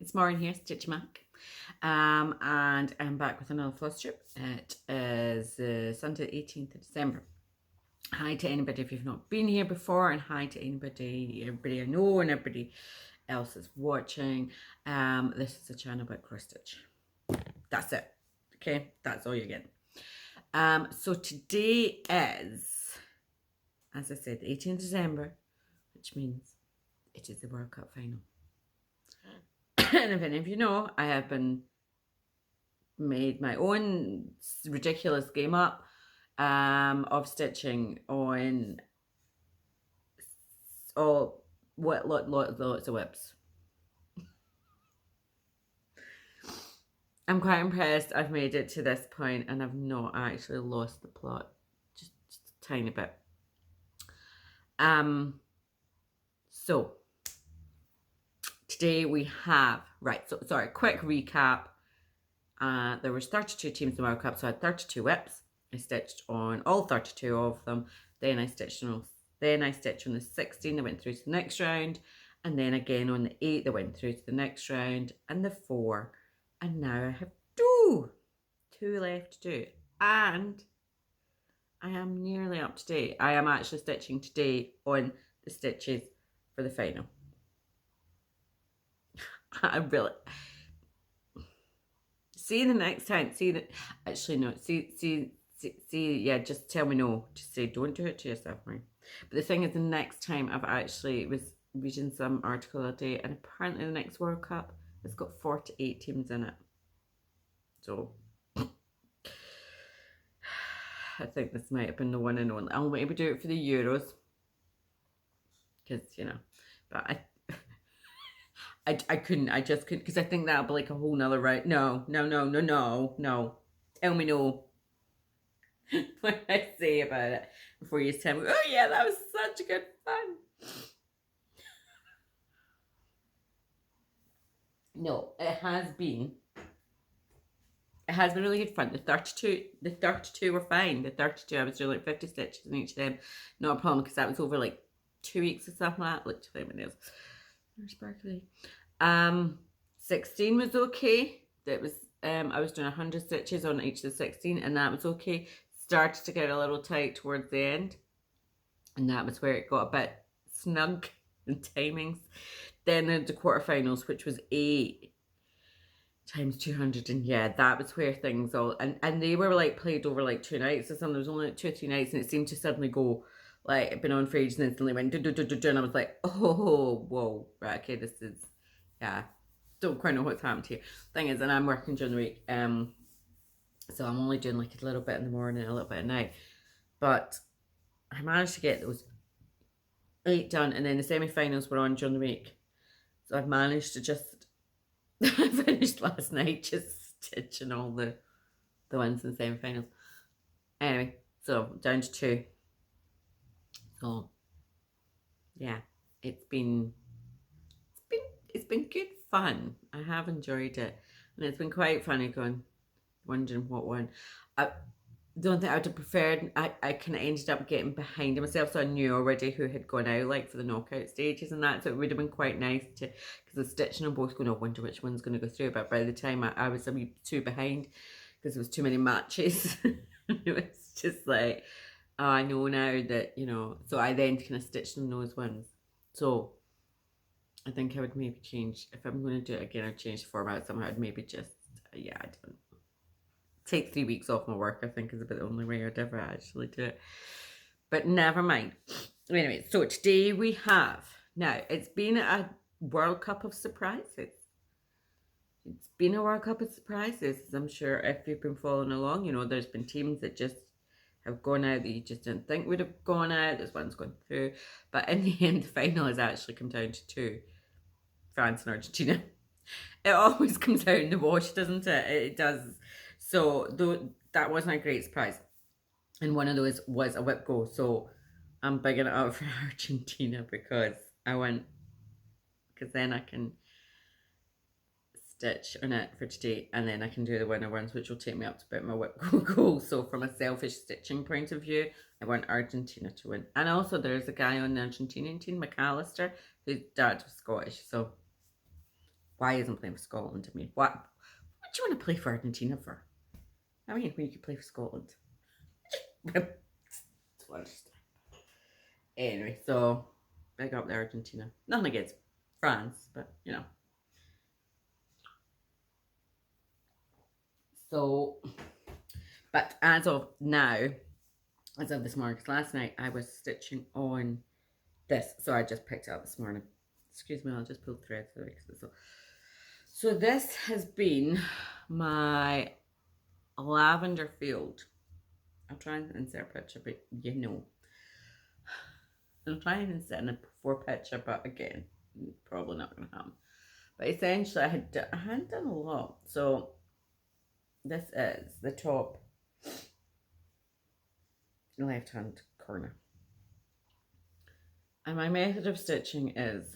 It's Maureen here, Stitch Mac, and I'm back with another floss strip. It is Sunday, 18th of December. Hi to anybody if you've not been here before, and hi to everybody I know and everybody else that's watching. This is a channel about cross stitch. That's it. Okay, that's all you're getting. So today is, as I said, the 18th of December, which means it is the World Cup final. And if any of you know, I have made my own ridiculous game up of stitching on lots of whips. I'm quite impressed I've made it to this point and I've not actually lost the plot, just a tiny bit. So today we have, quick recap. There was 32 teams in the World Cup, so I had 32 whips. I stitched on all 32 of them. Then I stitched on the 16 that went through to the next round, and then again on the 8 that went through to the next round, and the 4. And now I have two left to do, and I am nearly up to date. I am actually stitching today on the stitches for the final. I really see the next time. Yeah, just tell me no. Just say don't do it to yourself, right? But the thing is, the next time I was reading some article the other day, and apparently the next World Cup has got 48 teams in it. So I think this might have been the one and only. I'll maybe do it for the Euros, because but I just couldn't, because I think that'll be like a whole nother round. No. Tell me no. What I say about it before you tell me, oh yeah, that was such good fun. No, it has been really good fun. The 32 were fine. The 32, I was doing like 50 stitches in each of them. Not a problem, because that was over like 2 weeks or something like that. Look to my nails. They're sparkly. 16 was okay. That was I was doing 100 stitches on each of the 16, and that was okay. Started to get a little tight towards the end, and that was where it got a bit snug in timings. Then the quarterfinals, which was 8 times 200, and yeah, that was where things all, and they were like played over like 2 nights or something. There was only like 2 or 3 nights, and it seemed to suddenly go like it'd been on for ages and instantly went and I was like, oh whoa, right, okay, this is, yeah, don't quite know what's happened here. Thing is, and I'm working during the week, so I'm only doing like a little bit in the morning, a little bit at night, but I managed to get those 8 done, and then the semi-finals were on during the week, so I've managed to just I finished last night just stitching all the ones in the semi-finals. Anyway, so down to 2. So yeah, it's been good fun. I have enjoyed it, and it's been quite funny wondering what one. I don't think I would have preferred. I kind of ended up getting behind myself, so I knew already who had gone out, like for the knockout stages and that. So it would have been quite nice to, because the stitching on both going, I wonder which one's going to go through. But by the time I was a wee too behind, because there was too many matches. It was just like, oh, I know now that, so I then kind of stitched on those ones. So I think I would maybe change, if I'm going to do it again, I'd change the format somehow. I'd maybe just, yeah, I don't take 3 weeks off my work, I think is about the only way I'd ever actually do it. But never mind. Anyway, so today we have, now it's been a World Cup of surprises. It's been a World Cup of surprises. I'm sure if you've been following along, there's been teams that just have gone out that you just didn't think would have gone out. There's one's gone through. But in the end, the final has actually come down to 2. France and Argentina. It always comes out in the wash, doesn't it? It does. So that wasn't a great surprise. And one of those was a whip go. So I'm bigging it up for Argentina, because then I can stitch on it for today, and then I can do the winner ones, which will take me up to about my whip go goal. So from a selfish stitching point of view, I want Argentina to win. And also there's a guy on the Argentinian team, McAllister, whose dad was Scottish, so Why isn't playing for Scotland? I mean, what do you want to play for Argentina for? I mean, when you could play for Scotland. Anyway, so big up the Argentina. Nothing against France, but you know. So, but as of now, as of this morning, because last night I was stitching on this, so I just picked it up this morning. Excuse me, I'll just pull threads out because it's so this has been my lavender field. I'll try and insert a picture, but you know. I'll try and insert in a before picture, but again, probably not going to happen. But essentially, I hadn't done a lot. So this is the top left-hand corner. And my method of stitching is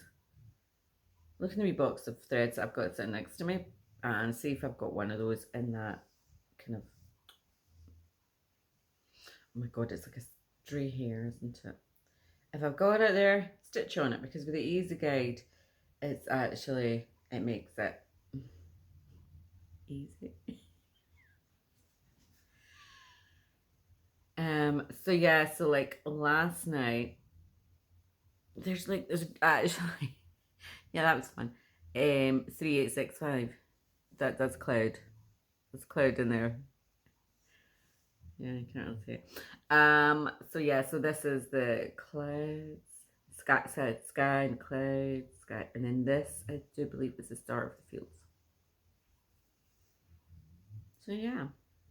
look in the wee box of threads I've got sitting next to me and see if I've got one of those in that kind of, oh my god, it's like a stray hair, isn't it? If I've got it there, stitch on it, because with the easy guide, it's actually, it makes it easy. So yeah, so like last night, there's actually, yeah, that was fun. 3865, that's cloud. There's cloud in there. Yeah, you can't really see it. So yeah, so this is the clouds, sky and clouds, sky, and then this, I do believe, is the start of the fields. So yeah,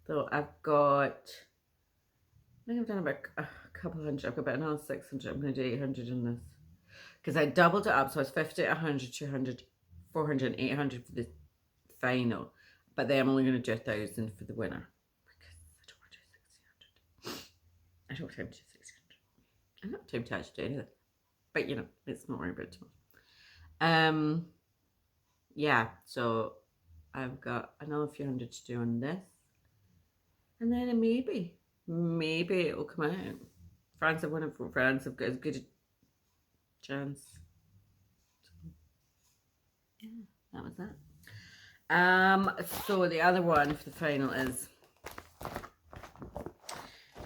so I've got, I think I've done about a couple hundred, I've got about another 600, I'm going to do 800 in this. Because I doubled it up, so it's 50, 100, 200, 400, and 800 for the final. But then I'm only going to do 1,000 for the winner. I don't have time to do 600. I don't have time to actually do anything. But you know, it's not worry about it too much. Yeah, so I've got another few hundred to do on this. And then maybe it'll come out. France have won it for France. Have got as good a chance. So, yeah, that was that. So the other one for the final is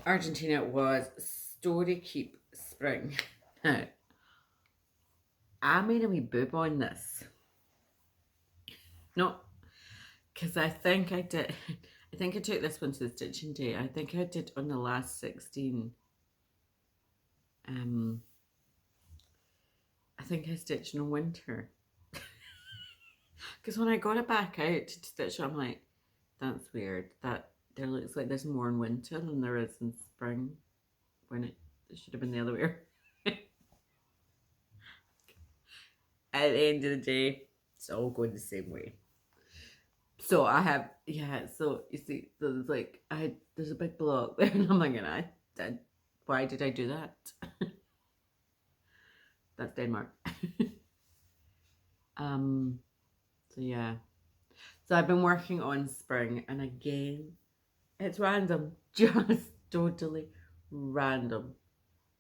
Argentina was Story Keep Spring. Now, I made a wee boob on this. No, because I think I did. I think I took this one to the stitching day. I think I did on the last 16. I think I stitched in winter. Because when I got it back out to stitch, I'm like, that's weird. That there looks like there's more in winter than there is in spring, when it should have been the other way around. At the end of the day, it's all going the same way. So I have, yeah, so you see, there's like, there's a big block there, and I'm like, why did I do that? That's Denmark. So yeah. So I've been working on spring, and again, it's random. Just totally random.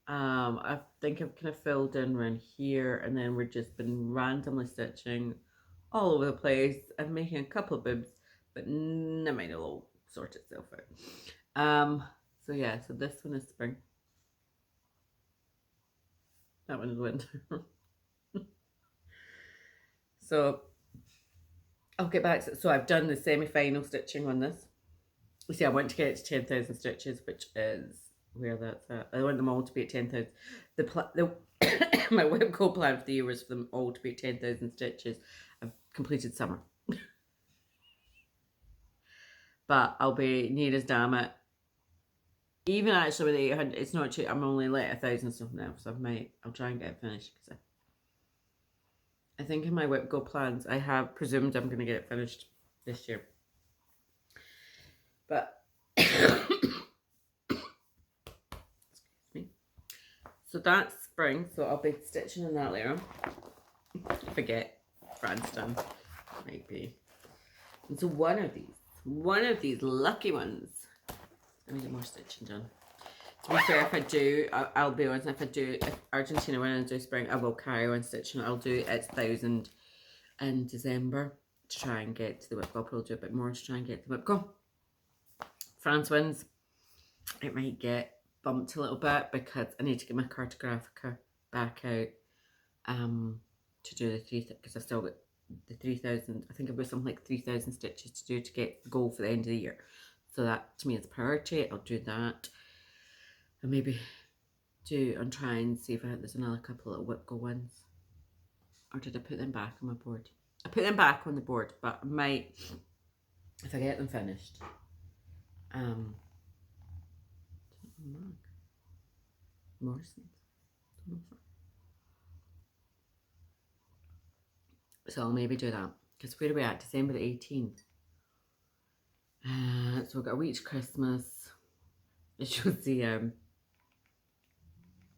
I think I've kind of filled in around here, and then we've just been randomly stitching all over the place. I'm making a couple of bibs, but never mind, it'll all sort itself out. So yeah, so this one is spring. That one is winter. So I'll get back to, so I've done the semi-final stitching on this. You see, I want to get it to 10,000 stitches, which is where that's at. I want them all to be at 10,000. My web goal plan for the year was for them all to be at 10,000 stitches. I've completed summer. But I'll be near as damn it. Even actually with 800, it's not true. I'm only like 1,000 stuff now, so I'll try and get it finished, because I think in my whip go plans, I have presumed I'm going to get it finished this year. But, excuse me. So that's spring, so I'll be stitching in that later. Forget, France done, might be. And so one of these lucky ones, let me get more stitching done. To be fair, if I do, I'll be honest, if Argentina win and do spring, I will carry on stitching. I'll do its 1,000 in December to try and get to the whip go. I'll probably do a bit more to try and get to the whip go. France wins. It might get bumped a little bit because I need to get my Cartographica back out to do the 3,000, because I've still got the 3,000. I think I've got something like 3,000 stitches to do to get the goal for the end of the year. So that to me is a priority. I'll do that. And maybe do and try and see if there's another couple of whip go ones. Or did I put them back on my board? I put them back on the board, but I might, if I get them finished. Morrison's. So I'll maybe do that. Because where are we at? December the 18th. So we've got a week to Christmas. It shows the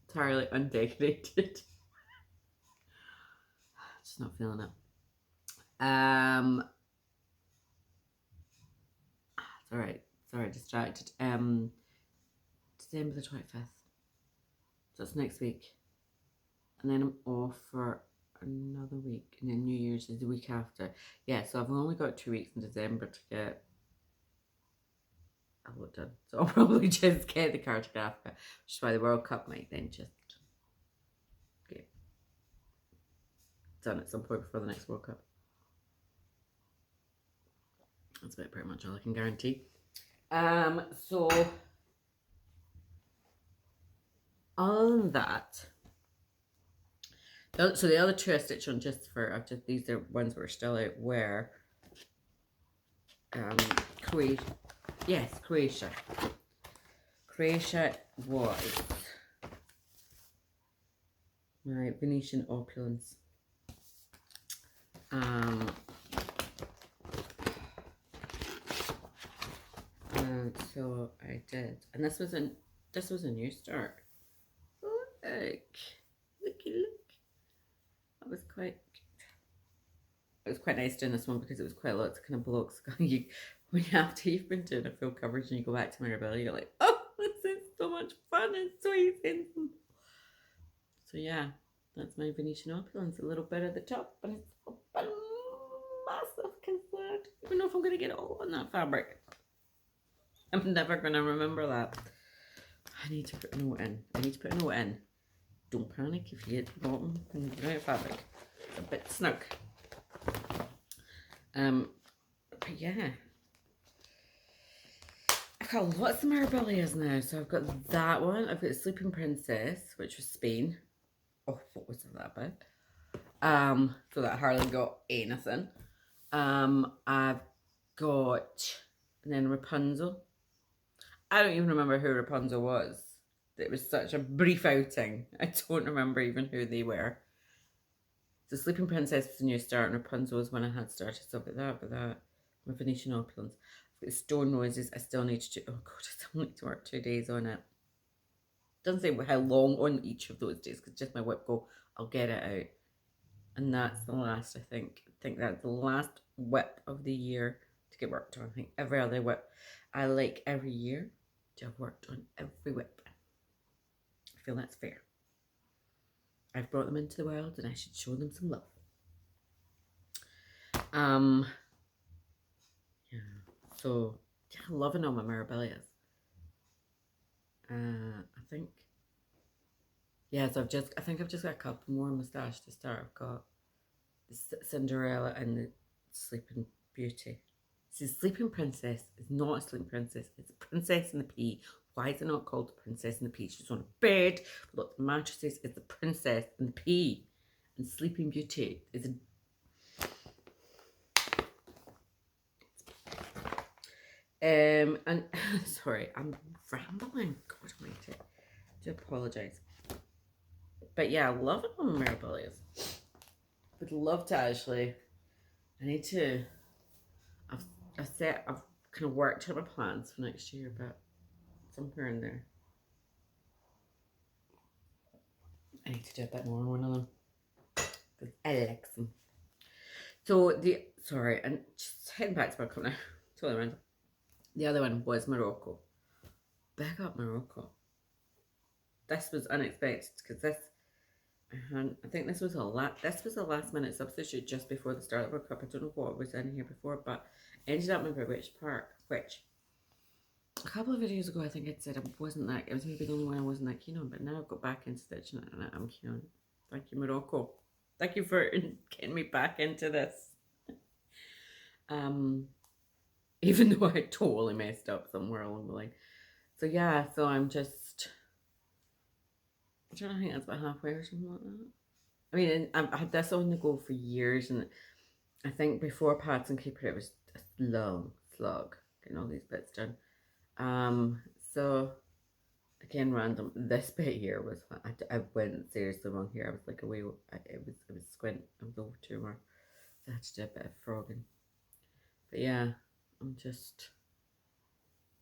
entirely undecorated. Just not feeling it. Sorry, distracted. December the 25th. So it's next week. And then I'm off for another week. And then New Year's is the week after. Yeah, so I've only got 2 weeks in December to get a lot done. So I'll probably just get the Cartographica, which is why the World Cup might then just get done at some point before the next World Cup. That's about pretty much all I can guarantee. So other than that, so the other two I stitched on just for, these are ones that were still out, were Croatia. Yes, Croatia. Croatia was my Venetian opulence. And so I did, and this was a new start. Looky look. It was quite nice doing this one because it was quite a lot to kind of blocks. After you've been doing a full coverage and you go back to Mirabella, you're like, oh, this is so much fun and so easy. So yeah, that's my Venetian opulence. A little bit at the top, but it's massive because I don't even know if I'm going to get it all on that fabric. I'm never going to remember that. I need to put a note in. Don't panic if you hit the bottom and you don't fabric. It's a bit snug. But yeah. I've got lots of Mirabellas now. So I've got that one. I've got the Sleeping Princess, which was Spain. Oh, what was that about? So that hardly got anything. I've got, and then Rapunzel. I don't even remember who Rapunzel was. It was such a brief outing. I don't remember even who they were. So Sleeping Princess was a new start, and Rapunzel was when I had started. So I've got that. My Venetian opulence. I've got the Stone Roses. I still need to do, oh god, I still need to work 2 days on it. Doesn't say how long on each of those days, because just my whip go, I'll get it out. And that's the last, I think that's the last whip of the year to get worked on. I think every other whip I like every year to have worked on every whip. I feel that's fair. I've brought them into the world and I should show them some love. Yeah, so yeah, loving all my Mirabellas. I think, yeah, so I think I've just got a couple more in my stash to start. I've got the Cinderella and the Sleeping Beauty. See, Sleeping Princess is not a Sleeping Princess, it's Princess in the Pea. Why is it not called the Princess in the Pea? She's on a bed with lots of mattresses. It's the Princess in the Pea. And Sleeping Beauty is a... and sorry, I'm rambling. God almighty. I do apologise. But yeah, I love it on Mirabellas. Would love to actually... I need to... I've kind of worked out my plans for next year, but somewhere in there I need to do a bit more on one of them because I like them. So and just heading back to my cup now, totally random. The other one was Morocco. Big up Morocco. This was unexpected because I think this was a last minute substitute just before the start of the World Cup. I don't know what was in here before, but I ended up in which park, which a couple of videos ago I think I'd said I wasn't that. It was maybe the only one I wasn't that keen on, but now I've got back into stitching it and I'm keen on it. Thank you, Morocco. Thank you for getting me back into this. Even though I totally messed up somewhere along the line. So yeah, so I'm just, I don't know, I think that's about halfway or something like that. I mean, I've had this on the go for years, and I think before Pads and Keeper, it was a long slog getting all these bits done. So again, random. This bit here was I went seriously wrong here. I was like away. It was squint. I was over too much. So I had to do a bit of frogging. But yeah, I'm just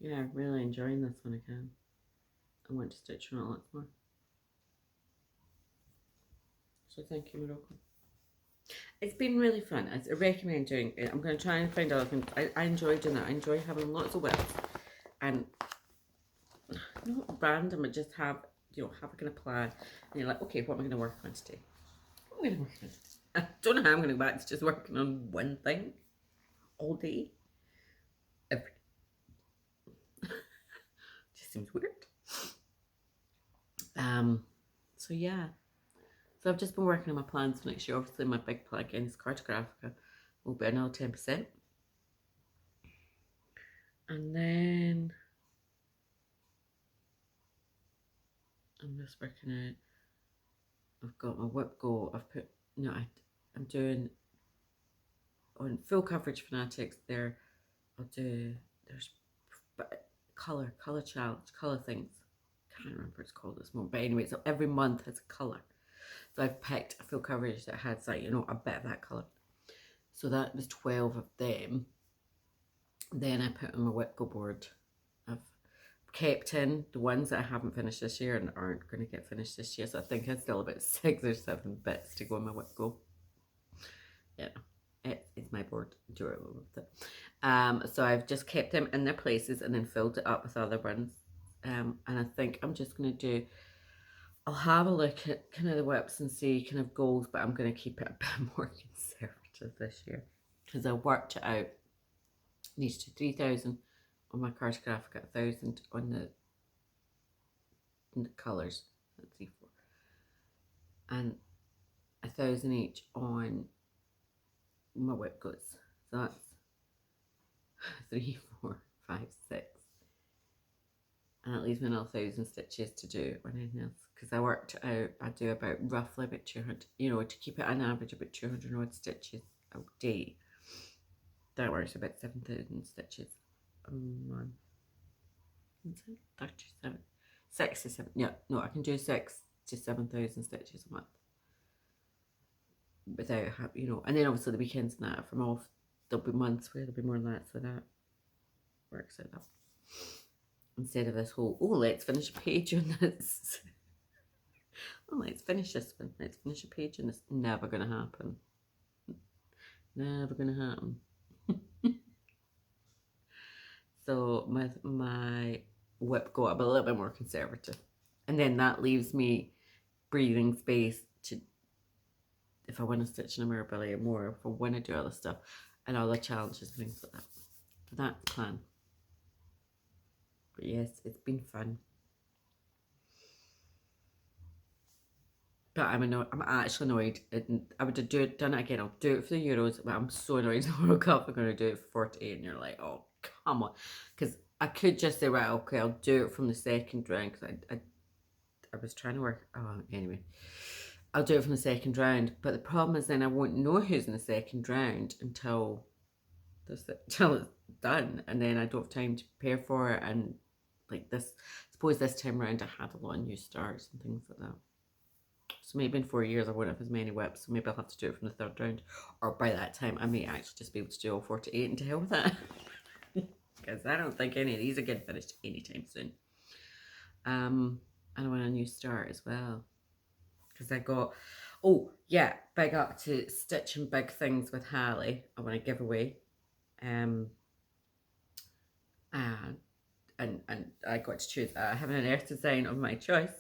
really enjoying this one again. I want to stitch on it lots more. So thank you, Morocco. It's been really fun. I recommend doing it. I'm going to try and find other things. I enjoy doing that. I enjoy having lots of whips and not random, but just have a kind of plan. And you're like, okay, what am I going to work on today? What am I going to work on today? I don't know how I'm going to go back to just working on one thing all day. Every just seems weird. So yeah. So I've just been working on my plans for next year. Obviously, my big plan again is Cartographica will be another 10%. And then I'm just working out. I've got my whip go. I'm doing on full coverage fanatics there. There's color challenge, color things. Can't remember what it's called this moment. But anyway, so every month has a color. So I've picked a full coverage that has like, a bit of that colour. So that was 12 of them. Then I put on my Whipco board. I've kept in the ones that I haven't finished this year and aren't going to get finished this year. So I think it's still about 6 or 7 bits to go in my Whipco. Yeah, it's my board. Do it with it. So I've just kept them in their places and then filled it up with other ones. And I think I'm just going to do, I'll have a look at kind of the whips and see kind of goals, but I'm going to keep it a bit more conservative this year because I worked it out. I need to do 3,000 on my Cartographic, 1,000 on the colours. 3, 4, and 1,000 each on my whip goods. So that's 3, 4, 5, 6. And it leaves me another 1,000 stitches to do on anything else. Because I worked out, I do about roughly about 200, to keep it on average about 200 odd stitches a day. That works about 7,000 stitches a month. 37, 6 to 7. Yeah, no, I can do 6 to 7,000 stitches a month without and then obviously the weekends and that, if I'm off, there'll be months where there'll be more than that, so that works out up. Instead of this whole, let's finish a page on this. Let's finish this one. Let's finish a page on this. Never going to happen. Never going to happen. So my whip go up a little bit more conservative. And then that leaves me breathing space to, if I want to stitch in a Mirabilia more, if I want to do other stuff and other challenges and things like that. So that's the plan. But yes, it's been fun. But I'm actually annoyed. I would have done it again. I'll do it for the Euros, but I'm so annoyed the World Cup. I'm going to do it for 48, and you're like, oh, come on. Because I could just say, right, okay, I'll do it from the second round. Because I was trying to work. Oh, anyway. I'll do it from the second round. But the problem is then I won't know who's in the second round until it's done. And then I don't have time to prepare for it. And like this, suppose this time around I had a lot of new starts and things like that. So maybe in 4 years I won't have as many whips, so maybe I'll have to do it from the third round. Or by that time I may actually just be able to do all 48 and to hell with that. Because I don't think any of these are getting finished anytime soon. And I want a new start as well. Because I got, big up to stitching big things with Hallie. I want to give away. And I got to choose having an earth design of my choice.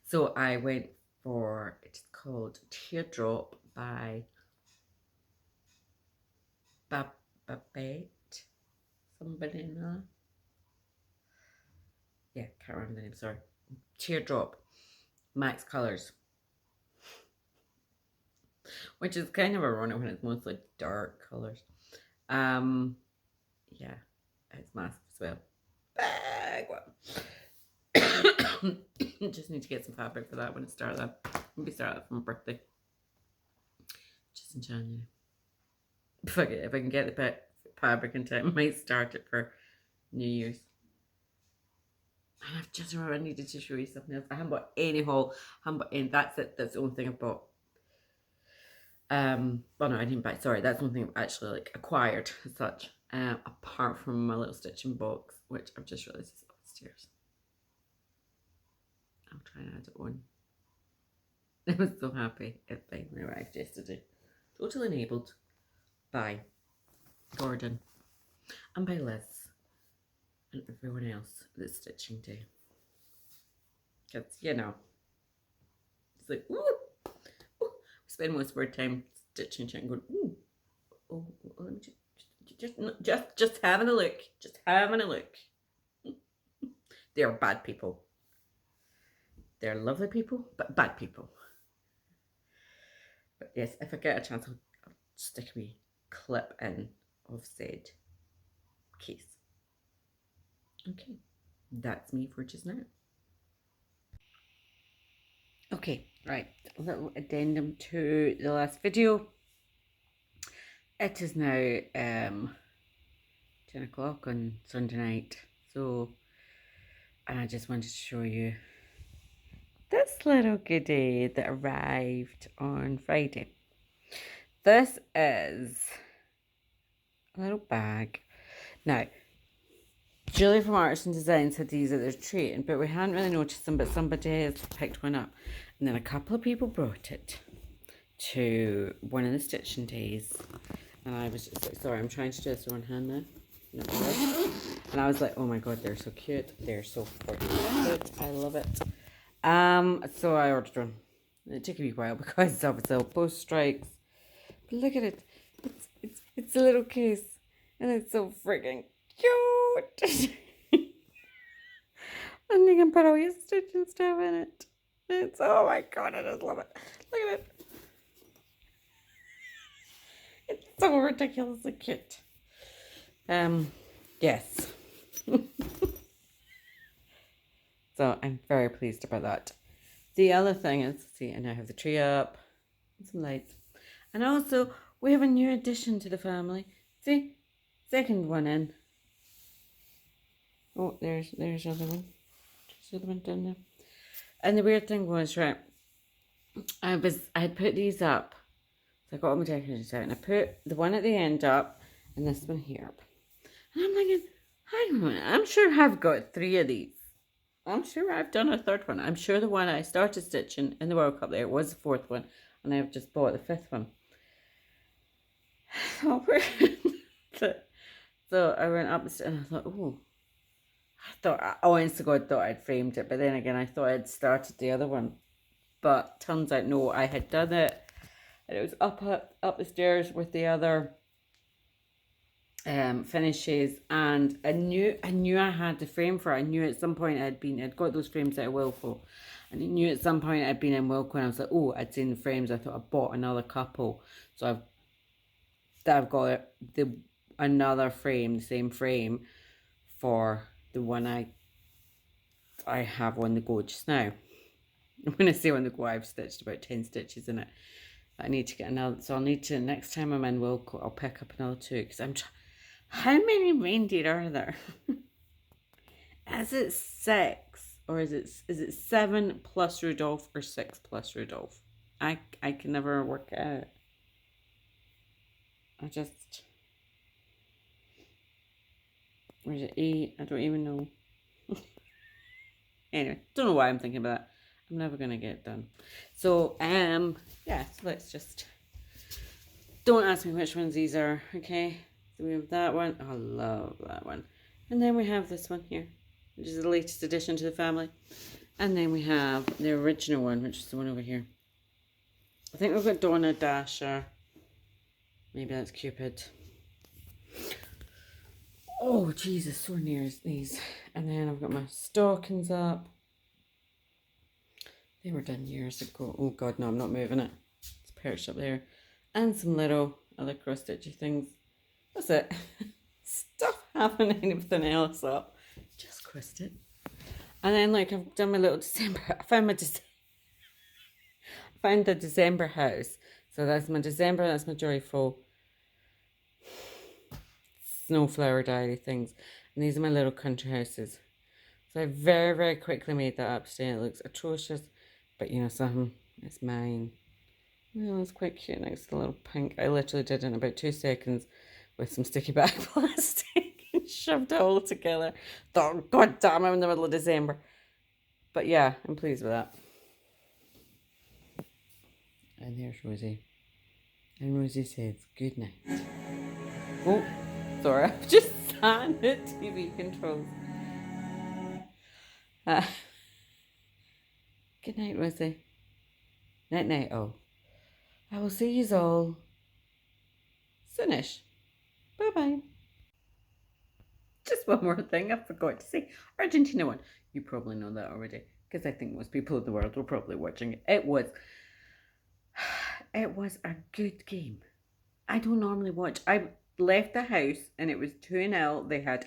So I went for, it's called Teardrop by Babette, somebody in that. Yeah, can't remember the name, sorry. Teardrop, Max Colors. Which is kind of ironic when it's mostly dark colours. Yeah, it's massive as well. Big one. Just need to get some fabric for that when it starts up. Maybe start that for my birthday. Just in January. If I can get the fabric in time, I might start it for New Year's. And I've just remembered I needed to show you something else. I haven't bought any haul. I haven't bought any. That's it. That's the only thing I've bought. Well, no, I didn't buy. Sorry, that's one thing I've actually like acquired as such. Apart from my little stitching box, which I've just realised is upstairs. I'll try and add it on. I was so happy it finally arrived yesterday. Totally enabled by Gordon and by Liz and everyone else that's stitching too. Because, you know, it's like, ooh, ooh. We spend most of our time stitching and going, ooh, oh, let me just having a look. Just having a look. They're bad people. They're lovely people, but bad people. But yes, if I get a chance, I'll stick a wee clip in of said case. Okay, that's me for just now. Okay, right, a little addendum to the last video. It is now 10 o'clock on Sunday night, so, and I just wanted to show you this little goodie that arrived on Friday. This is a little bag. Now, Julie from Arts and Design said these at their trade, but we hadn't really noticed them, but somebody has picked one up. And then a couple of people brought it to one of the stitching days. And I was just like, sorry, I'm trying to do this with one hand now. And I was like, oh my god, they're so cute. They're so freaking cute. I love it. So I ordered one. It took a wee while because obviously I'll post strikes. But look at it. It's a little case. And it's so freaking cute. And you can put all your stitch and stuff in it. It's, oh my god, I just love it. Look at it. It's so ridiculously cute. Yes. So I'm very pleased about that. The other thing is, see, and I have the tree up, and some lights. And also, we have a new addition to the family. See, second one in. Oh, there's another one. There's another one down there. And the weird thing was, right, I had put these up. So I got all my decorations out, and I put the one at the end up, and this one here up. And I'm thinking, hang on a minute, I'm sure I've got 3 of these. I'm sure I've done a 3rd one. I'm sure the one I started stitching in the World Cup there was the 4th one, and I've just bought the 5th one. So I went up and I thought, oh, I honest to God thought I'd framed it, but then again I thought I'd started the other one. But turns out no, I had done it, and it was up the stairs with the other finishes, and I knew I had the frame for it. I knew at some point I'd got those frames out of Wilco, and I knew at some point I'd been in Wilco, and I was like, oh, I'd seen the frames. I thought I bought another couple, so I've got another frame, the same frame for the one I have on the go just now. When I say on the go, I've stitched about 10 stitches in it. I need to get another, so I'll need to, next time I'm in Wilco, I'll pick up another 2, because I'm how many reindeer are there? Is it 6, or is it 7 plus Rudolph, or 6 plus Rudolph? I can never work it out. Or is it 8? I don't even know. Anyway, don't know why I'm thinking about that. I'm never gonna get it done. So yeah, so let's just, don't ask me which ones these are, okay? So we have that one. I love that one. And then we have this one here, which is the latest addition to the family. And then we have the original one, which is the one over here. I think we've got Donna, Dasher. Maybe that's Cupid. Oh, Jesus, so near these. And then I've got my stockings up. They were done years ago. Oh, God, no, I'm not moving it. It's perched up there. And some little other cross-stitchy things. That's it. Stuff having anything else up. Just crossed it. And then, like, I've done my little December. I found the December house. So that's my December, that's my joyful snowflower diary things. And these are my little country houses. So I very, very quickly made that up today. It looks atrocious. But you know something, it's mine. Well, it's quite cute next to the little pink. I literally did it in about 2 seconds with some sticky back plastic and shoved it all together. Thought, God damn, I'm in the middle of December. But yeah, I'm pleased with that. And there's Rosie. And Rosie says, good night. Oh, sorry, I've just sat in the TV controls. Good night, Rosie. Night, night, all. I will see yous all soonish. Bye-bye. Just one more thing I forgot to say. Argentina won. You probably know that already, because I think most people in the world were probably watching it. It was a good game. I don't normally watch. I left the house and it was 2-0. I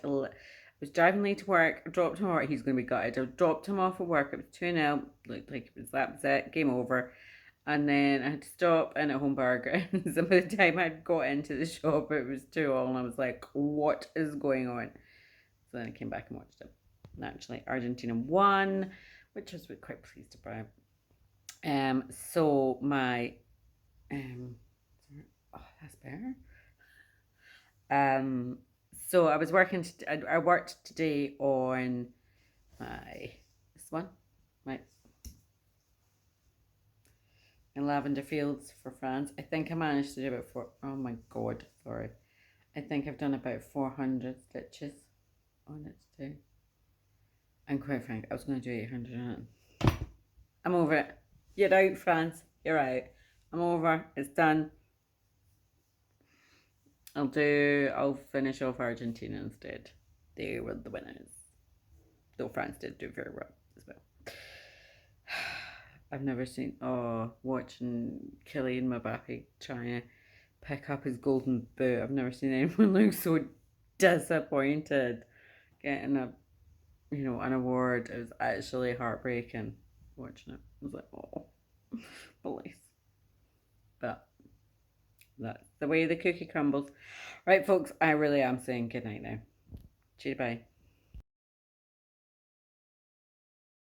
was driving late to work. I dropped him off. He's going to be gutted. I dropped him off at work. It was 2-0. Looked like that was it. Game over. And then I had to stop in at Home Burger. So by the time I got into the shop, it was 2-2. And I was like, what is going on? So then I came back and watched it. Naturally, Argentina won, which I was quite pleased about. So my oh, that's better. So I was working. I worked today on my in lavender fields for France. I think I managed to do about oh my God, sorry. I think I've done about 400 stitches on it today. And quite frankly, I was going to do 800 on it. I'm over it. You're out, France. You're out. I'm over. It's done. I'll finish off Argentina instead. They were the winners. Though France did do very well as well. I've never seen, watching Kylian Mbappe trying to pick up his golden boot. I've never seen anyone look so disappointed getting an award. It was actually heartbreaking watching it. I was like, oh, police. But that's the way the cookie crumbles. Right, folks, I really am saying good night now. Cheers, bye.